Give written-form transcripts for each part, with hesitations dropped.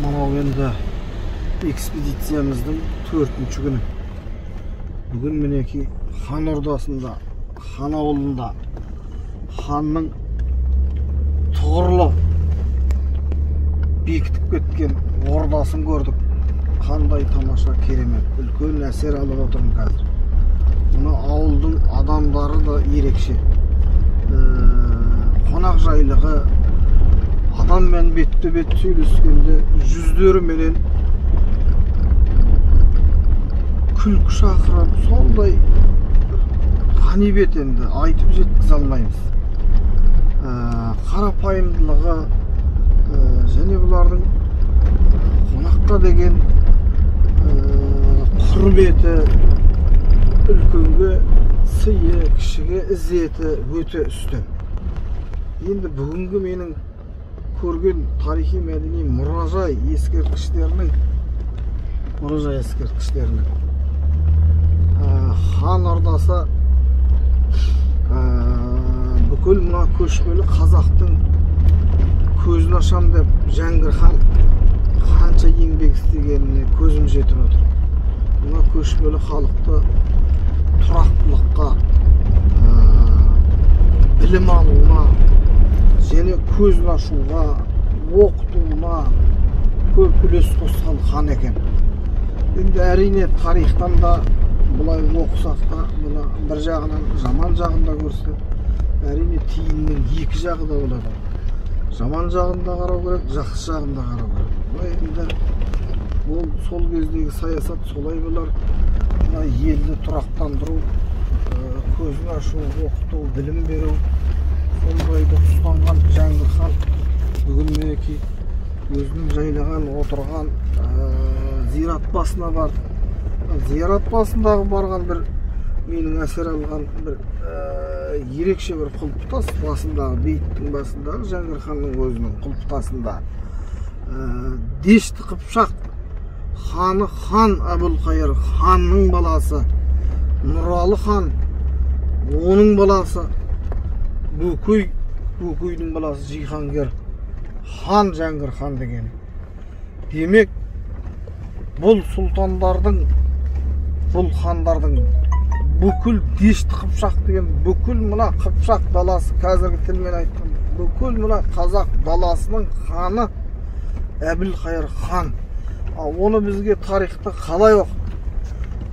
Mana endi ekspeditsiyamızın 4-cü günü. Bugün mineki Han Ordasında, Han avulunda Hanның toğırlı bekitip ketken ordaсын gördük. Qanday tamaşa keremet, үлкен әсер alып отырмын қазір. Мына ауылдың адамдары да ерекше. Қонақжайлығы, адаммен бетті-бет сөйлескенде жүздері менен күлкі шақырып, сондай ғанибет енді айтып жеткізе алмаймыз. Қарапайымдылығы және бұлардың қонаққа деген құрметі, үлкенге сыйы, кішіге ізеті өте үстем. Енді бүгінгі менің көрген тарихи мәдени мұражай ескерткіштерінің Хан Ордасы бүкіл мына көшпелі қазақтың көзін ашам деп Жәңгір хан қанша еңбек істегеніне көзім жетіп отыр. Мына көшпелі халықты тұрақтылыққа, білім алуына, және көзін ашуға, оқытуына көп үлес қосқан хан екен. Енді әрине тарихтан да бұлай оқысақ та, бұны бір жағынан жаман жағында көрсе, әрине тиынның екі жағы да болады. Жаман жағында қарау керек, жақсы жағында қарау керек. Енді ол сол кездегі саясат солай болар. Елді тұрақтандыру, көзін ашу, оқыту, білім беру, сондайды ұстанған Жәңгір хан бүгін мінеки өзінің жайлаған, отырған зират басына барды. Зират басындағы барған бір менің әсер алған бір ерекше бір құлпытас басындағы, бейіттің басындағы Жәңгір ханның өзінің құлпытасында Дешті Қыпшақ ханы хан Әбілқайыр ханның баласы Нұралы хан, оның баласы Бөкейдің баласы Жиһангер хан Жәңгір хан деген. Демек бұл сұлтандардың, бұл хандардың бүкіл Дешті Қыпшақ деген бүкіл мына Қыпшақ даласы, қазіргі тілмен айтқан бүкіл мына қазақ даласының ханы Әбілқайыр хан. Оны бізге тарихта қалай оқып,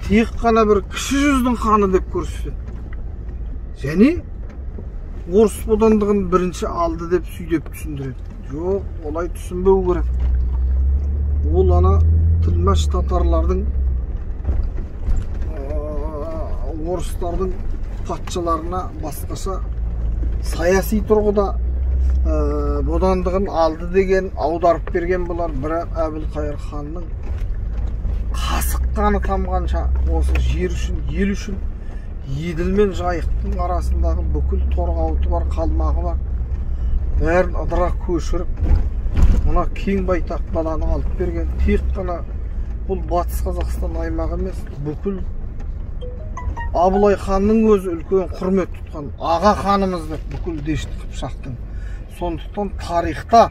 тек қана бір кіші жүздің ханы деп көрсетеді. Және орыс бодандығын бірінші алды деп сөйдеп түсіндіреді. Жоқ, олай түсінбеу керек. Ол ана тілмаш татарлардың, орыстардың патшаларына басқаша саяси тұрғыда бодандығын алды деген аударып берген болар. Бірақ Әбілқайыр ханның қасық қаны тамғанша осы жер үшін, ел үшін Еділ мен Жайықтың арасындағы бүкіл торғауыты бар, қалмағы бар. Бәрін ыдырақ көшіріп, мына кең байтақ даланы алып берген. Тек қана бұл Батыс Қазақстан аймағы емес, бүкіл Абылай ханның өзі үлкен құрмет тұтқан аға ханымыз деп бүкіл Дешті Қыпшақтың. Сондықтан тарихта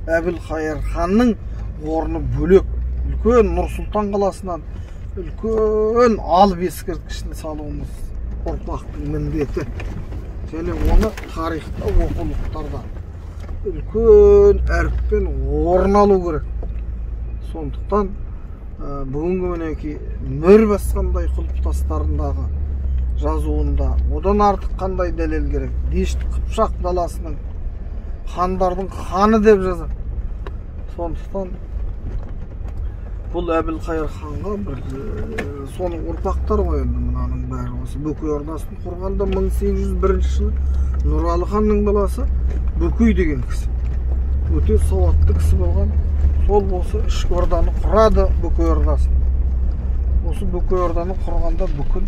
Әбілқайыр ханның орны бөлек. Үлкен Нұр-Сұлтан қаласынан үлкен алып ескерткішін салуымыз ұрпақтың міндеті. Және оны тарихта, оқулықтарда үлкен әріппен орын алу керек. Сондықтан бүгінгі мінеки мөр басқандай құлпытастарындағы жазуында одан артық қандай дәлел керек? Дешті Қыпшақ даласының хандардың ханы деп жазады. Сондықтан бұл Әбілқайыр ханға бір соның ұрпақтар ғой енді мынаның бәрі. Осы Бөкей Ордасын құрғанда 1801 жылы Нұралы ханның баласы Бөкей деген кісі. Өте сауатты кісі болған. Сол осы ішкі орданы құрады Бөкей Ордасын. Осы Бөкей Орданы құрғанда бүкіл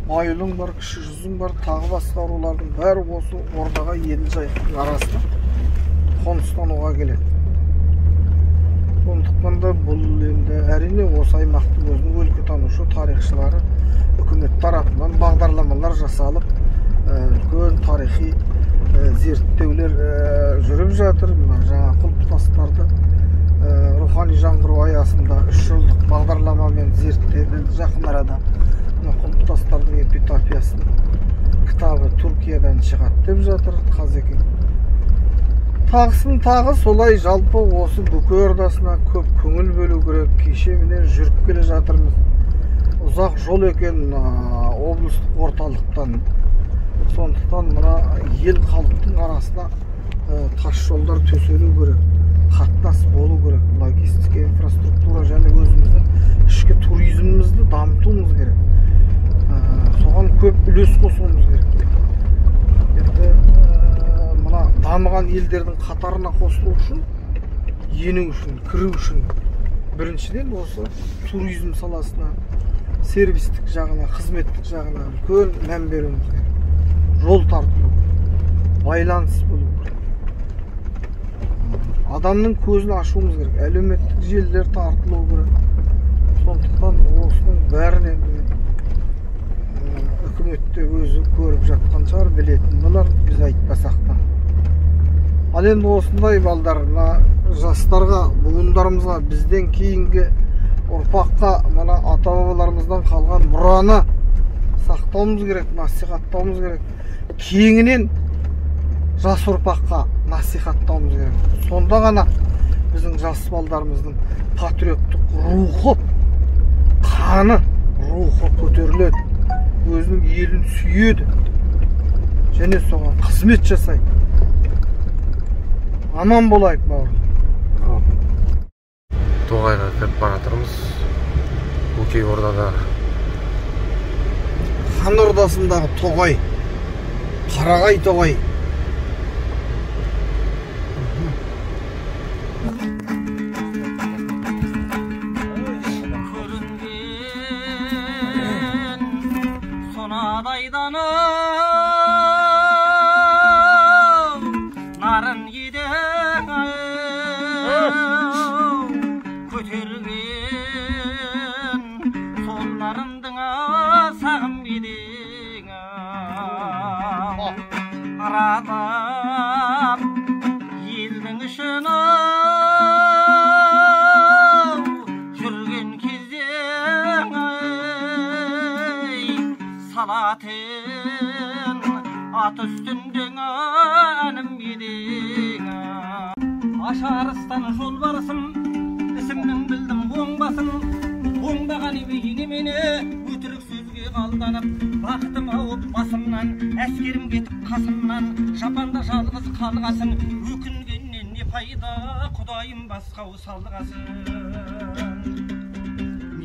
Майылың бар, кіші жүзің бар, тағы басқа рулардың бәрі осы ордаға Еділ Жайықтың арасында қоныстануға келеді. Сондықтан да бұл енді әрине осы аймақтың өзінің өлкетанушы тарихшылары үкімет тарапынан бағдарламалар жасалып, үлкен тарихи зерттеулер жүріп жатыр. Жаңа құлпытастарды зерттелді жақын арада. Құлпытастардың эпитафиясының кітабы Түркиядан шығады деп жатыр Қазекең. Тағысын тағы солай жалпы осы Бөкей Ордасына көп көңіл бөлу керек. Кеше менен жүріп келе жатырмыз. Ұзақ жол екен облыстық орталықтан. Сондықтан мына ел халықтың арасына тас жолдар төселу керек. Қатынас болу керек. Логистика, инфраструктура және өзіміздің ішкі туризмімізді дамытуымыз керек. Соған көп үлес қосуымыз керек. Енді мына дамыған елдердің қатарына қосылу үшін, ену үшін, кіру үшін біріншіден осы туризм саласына, сервистік жағына, қызметтік жағына үлкен мән беруіміз керек. Жол тартылу, байланыс болу керек. Адамның көзін ашуымыз керек, әлеуметтік желілер тартылу керек. Сондықтан осының бәрінен үкіметте өзі көріп жатқан шығар, білетін болар, біз айтпасақ та. Ал енді осындай балдар, жастарға, буындарымызға, бізден кейінгі ұрпаққа мына ата-бабаларымыздан қалған мұраны сақтауымыз керек, насихаттауымыз керек. Кейінінен жас ұрпаққа насихаттауымыз керек. Сонда ғана біздің жас балдарымыздың патриоттық рухы, қаны, рухы көтеріледі. Өзінің елін сүйеді және соған қызмет жасайды. Аман болайық бауырым. Тоғайға кіріп бара жатырмыз. Бөкей Ордада. Хан Ордасындағы Тоғай, Қарағай Тоғай. Nарын еден көтерген сол нарындың сағым еден арадап елдің ішін жүрген кезде салатын ат үстінден әнім еден ашарыстан жол барысын ісімнің білдім оңбасын оңбаған емейіне мені өтірік сөзге қалданып бақтым ауып басымнан әскерім кетіп қасымнан жапанда жалғыз қалғасын өкінгеннен не пайда құдайым басқау салғасын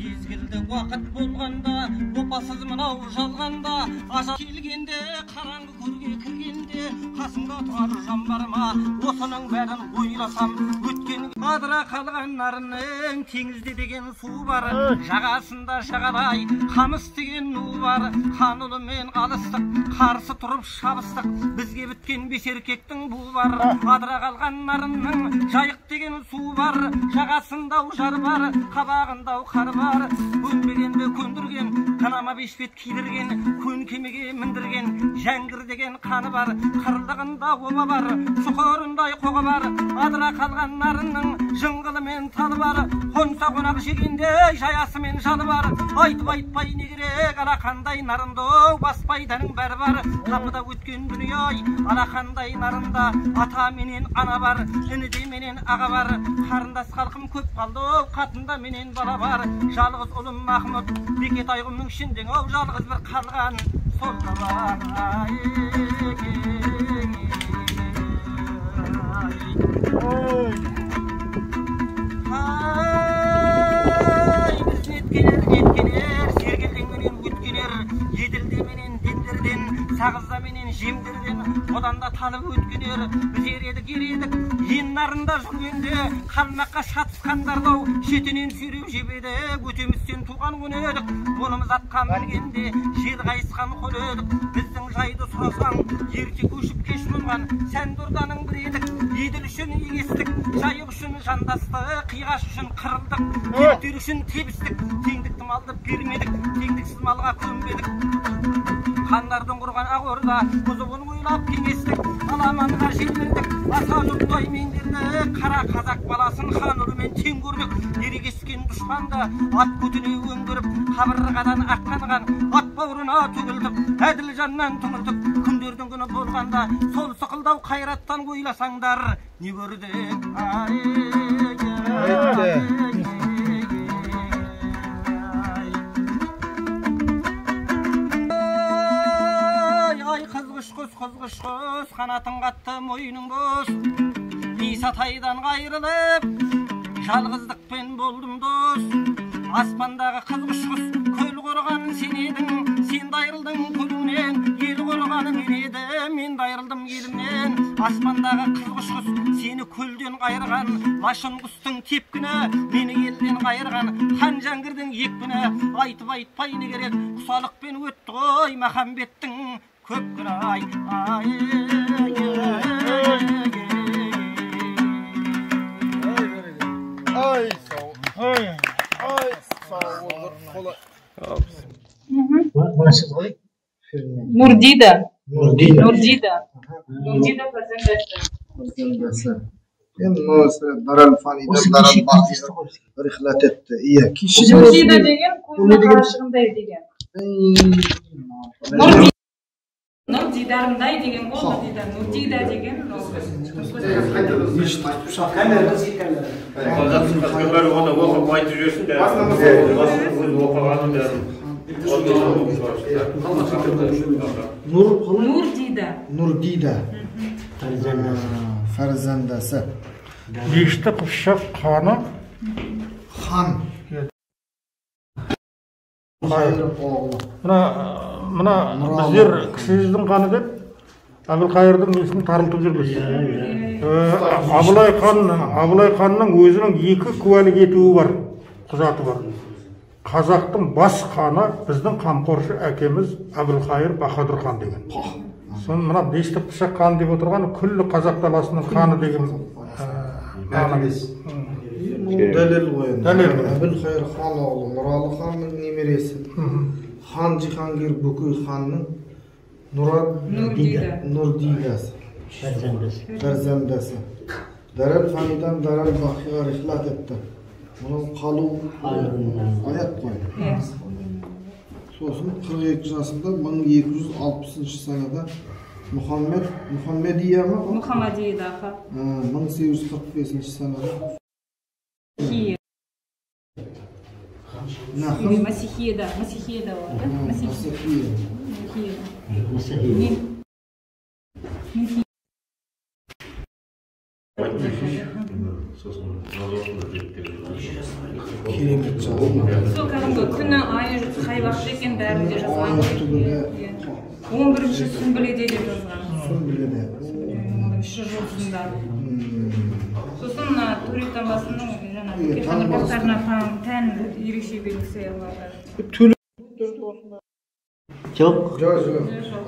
мезгілді уақыт болғанда опасыз мынау жалғанда ажал келгенде қараңғы көрге кіргенде қасымда тұрар жан бар ма осының бәрін ойласам өткен адыра қалған нарынның теңізде деген су бар жағасында жағалай қамыс деген ну бар қанұлымен алыстық қарсы тұрып шабыстық бізге біткен бес еркектің бұл бар адыра қалған нарынның жайық деген су бар жағасында жар бар қабағында қар бар көнбегенді көндірген қанама бешпет кидірген көн кемеге міндірген жәңгір деген қаны бар қырлығында оба бар сұқырындай қоға бар адыра қалған нарынның жыңғылы мен талы бар қонса қонақ жегенде жаясы мен жалы бар айтып айтпай не керек алақандай нарынды баспайданың бәрі бар қапыда өткен дүние-ай алақандай нарында ата менен ана бар ініде менен аға бар қарындас халқым көп қалды қатында менен бала бар жалғыз ұлым Махмұт Бекетайғымның ішінде жалғыз бір қалған сол бар біз неткенер сергелден менен өткенер еділде менен дендерден сағызда менен жемдерден одан да талып өткенер біз ередік ен нарында жүргенде қалмаққа шатысқандарды шетінен сүйреп жебеді өтемізден туған күн едік қолымыз атқа мінгенде жел қайысқан қол едік біздің жайды сұрасаң ерте көшіп кеш мұнған сәндұрданың бір едік еділ үшін егестік жайық үшін жандастық қиғаш үшін қырылдық еттер үшін тебістік теңдікті малды бермедік теңдіксіз малға көнбедік хандардың құрған ақ орда бұзығын ойлап кеңестік аламанға желбірдік аса жұрттай мендерді қара қазақ баласын хан ұрымен тең көрдік ерегескен дұшпанды ат көтіне өңгеріп қабырғадан аққанған ат бауырына төгілдік әділ жаннан түңілдік күндердің күні болғанда сол сықылдау қайраттан ойласаңдар не көрдік ай қызғыш құс қанатың қатты мойның бос исатайдан қайрылып жалғыздықпен болдым дос аспандағы қызғыш құс көл қорған сен едің сен де айрылдың көліңнен ел қорғаны мен едім мен де айрылдым елімнен аспандағы қызғыш құс сені көлден қайырған лашын құстың тепкіні мені елден қайырған хан жәңгірдің екпіні айтып айтпай не керек құсалықпен өтті ғой махамбеттің көп күні ай Нурдида Fərzəndəsi. Endi mesela Daral Fani'den Daral Bakı'ya rihlet etti. İyi. Nurdida деген көзінің қарашығындай деген. Нурдидарындай деген ол Нурдида деген Nurdida. Fərzəndəsi. Дешті қыпшақ ханы Хан. Мына біздер кісіміздің қаны деп Әбілқайырдың несін тарылтып жүрміз. Абылай ханның өзінің екі куәлік етуі бар, құжаты бар. Қазақтың бас ханы біздің қамқоршы әкеміз Әбілқайыр Баһадүр хан деген. Соны мына дешті қыпшақ хан деп отырған күллі қазақ даласының ханы деген Дәлел ғой. Әбілқайыр хан оғлы Нұралы ханның немересі. Хан Жиһангир Бөкей ханның Нурдидасы. Фәрзәндәсі. Дарал Фанидан Дарал Бақиға рихлат етті. Мұның қалу аят қой. Сосын 42 жасында 1260 санада Мұхаммедия ма? Мұхаммадидаға 1845 санада Масихиеда var. Сол кәдімгі күні айы қай уақыт екен бәрінде жазған. 11-ші сүмбіледе деп жазған. 11-ші жылсында. Сосын Турит Абасының Тәңірбақтарына тән ерекше белгісі бар. Жоқ.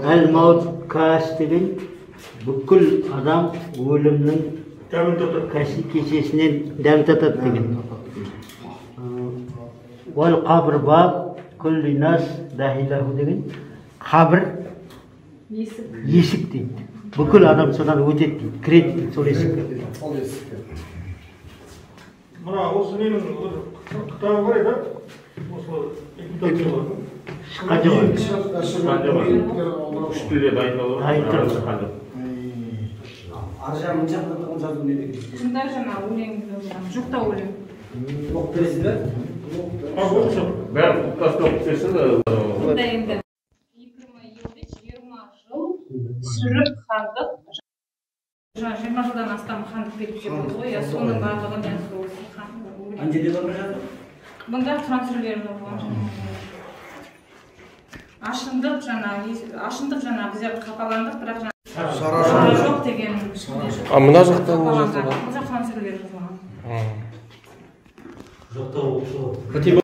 Әл-Маут Каас деген бүкіл адам өлімнің кешесінен дәм татады деген. Уал қабр баб күллі нас дахилаху деген қабір есік дейді. Бүкіл адам содан өтеді дейді, кіреді дейді, сол есікке. Мына осы менің кітабы бар еді, осы шыққан жоғы. Үш тілде дайындалып Дайындалып. Аржан мұншақта тұрған жазу не деген? Шындар жаңа өлең жоқта өлең. Жоқ бересіз бе? бәрі құптасты оқып берсін. Бұнда енді 20 жыл сүріп хандық 20 жылдан астам хандық беріп болды ғой, соның барлығы мен сол Ана жерде бар ма жазу? Бұнда трансферлер болған. Ашындық жаңа біздер қапаландық, бірақ шара жоқ деген. Мына жақтан не жазылған? Бұл жақ трансферлер жазылған. Жоқта